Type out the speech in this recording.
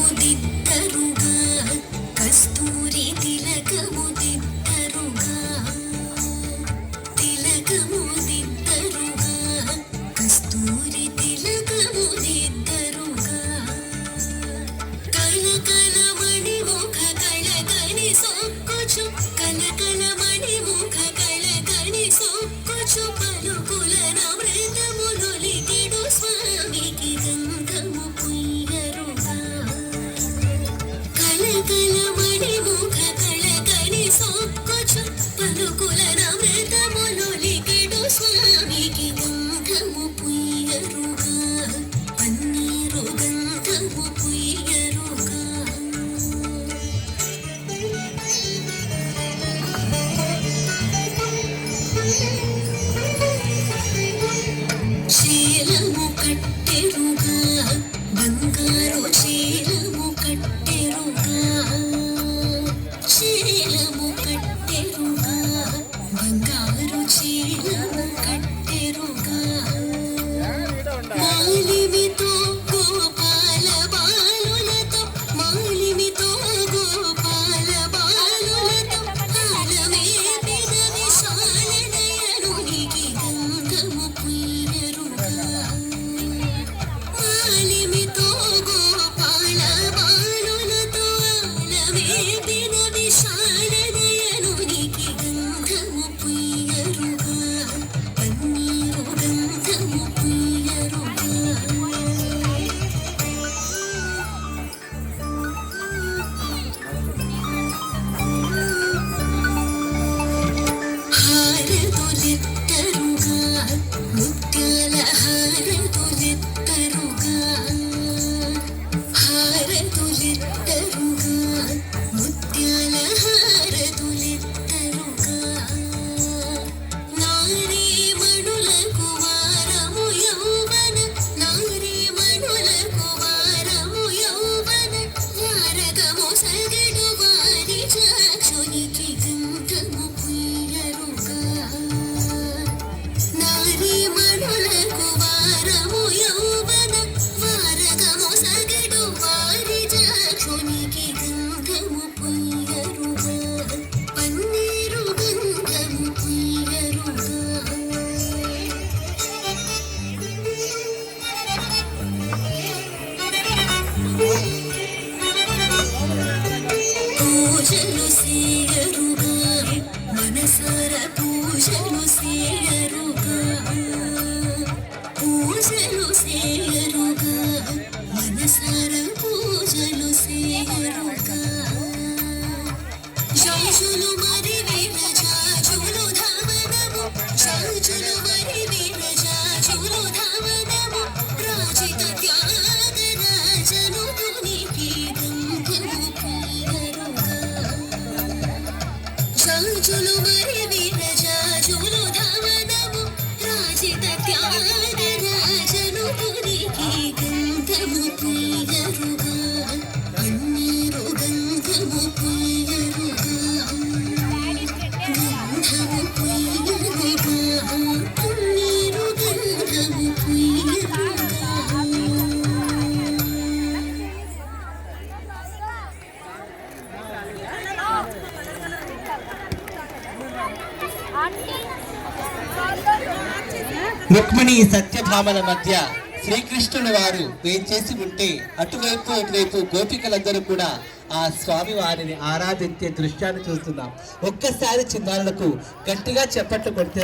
తిలకముదిద్దరుగా కస్తూరి తిలకముదిద్దరుగా తిలకముదిద్దరుగా కస్తూరి తిలకముదిద్దరుగా కళకళమణి ముఖ కళకని సొక్కుచు కళకళమణి ముఖ కళకని సొక్కుచు పలుకుల నమృతములొలికెడు స్వామికి గంధము పుయ్యరుగా కళకళమణి ముఖ కళకని సొక్కుచు పలుకుల నమృతములొలికెడు స్వామికి గంధము పుయ్యరుగా పన్నీరు గంధము పుయ్యరుగా శీలము కట్టెరుగా బంగారు శీలము కట్టెరుగా శీలము కట్టెరుగా బంగారు శీలము కట్టెరుగా మాలిమితో గోపాల బాలులతో మాలిమితో గోపాల బాలులతో ఆలమే పిన విశాల నయనునికి గంధము పుయ్యరుగా మాలిమితో గోపాల బాలులతో ఆలమే పిన విశాల నయనునికి గంధము పుయ్యరుగా పన్నీరు గంధము పుయ్యరుగా హారతులెత్తరుగా ముత్యాల హారతులెత్తరుగా హారతులెత్తరుగా ముత్యాల హారతులెత్తరుగా నారీమణులకు వారము యౌవన నారీమణులకు వారము యౌవన వారగము సగడు వారి చాచునికి గంధము పుయ్యరుగా నారీమణులకు వారము యౌవన వారగము సగడు వారి చాచునికి గంధము పుయ్యరుగా పన్నీరు గంధము పుయ్యరుగా పూజలు సేయరుగా మనసార పూజలు సేయరుగా పూజలు సేయరుగా మనసార పూజలు సేయరుగా జాజులు మరి వీర జాజులు ధావనము జాజులు మరి వీర జాజులు ధావనము రాజిత త్యాగరాజను తునికి గంధము పుయ్యరుగా జాజులు మరి వీర జాజులు ధావనము రాజిత త్యాగరాజను తునికి గంధము పుయ్యరుగా పన్నీరు గంధము పుయ్యరుగా గంధము పుయ్యరుగా పన్నీరు గంధము పుయ్యరుగా రుక్మిణి సత్యభామల మధ్య శ్రీకృష్ణుని వారు వేంచేసి ఉంటే అటువైపు ఇటువైపు గోపికలందరూ కూడా ఆ స్వామి వారిని ఆరాధించే దృశ్యాన్ని చూస్తున్నాం. ఒక్కసారి చిన్నారులకు గట్టిగా చప్పట్లు కొడితే